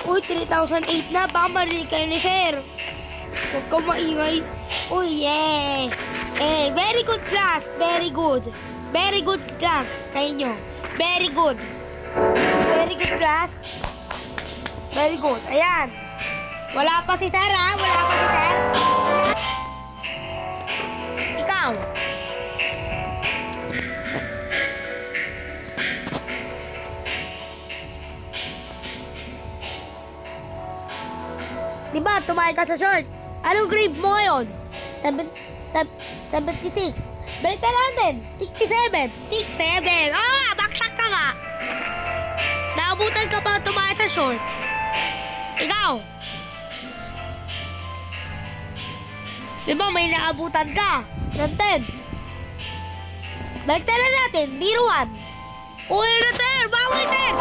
Uy, 3,008 na. Baka marinig kayo ni sir. Huwag ka maingay. Uy, yeah. Very good class. Very good. Very good class sa inyo. Very good. Very good class. Very good. Ayan. Wala pa si sir, ha? Wala pa si sir. Ikaw. Diba, tumayo ka sa short? Anong grade mo ngayon? 76. Balik na natin. 67. 67. Baksak ka nga. Naabutan ka pa tumayo sa short. Ikaw. Diba, may naabutan ka. Ng 10. Balik na natin. 0-1. Uy, na sir. Bawal sir.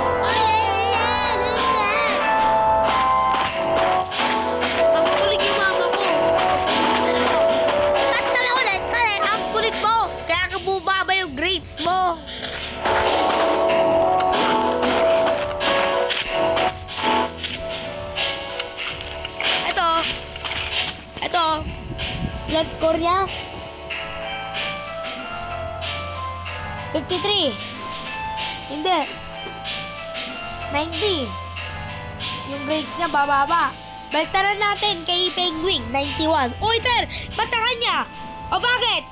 Pagkulig yung mama ko. Ba't na ulit? Pare, ang kulit mo. Kaya ka bubaba yung grades mo. Ito. Ilan score niya? 53. Hindi. 90. Yung grades niya bababa. Baltaran natin kay Penguin, 91. Uy, sir! Ba't na kanya? O bakit?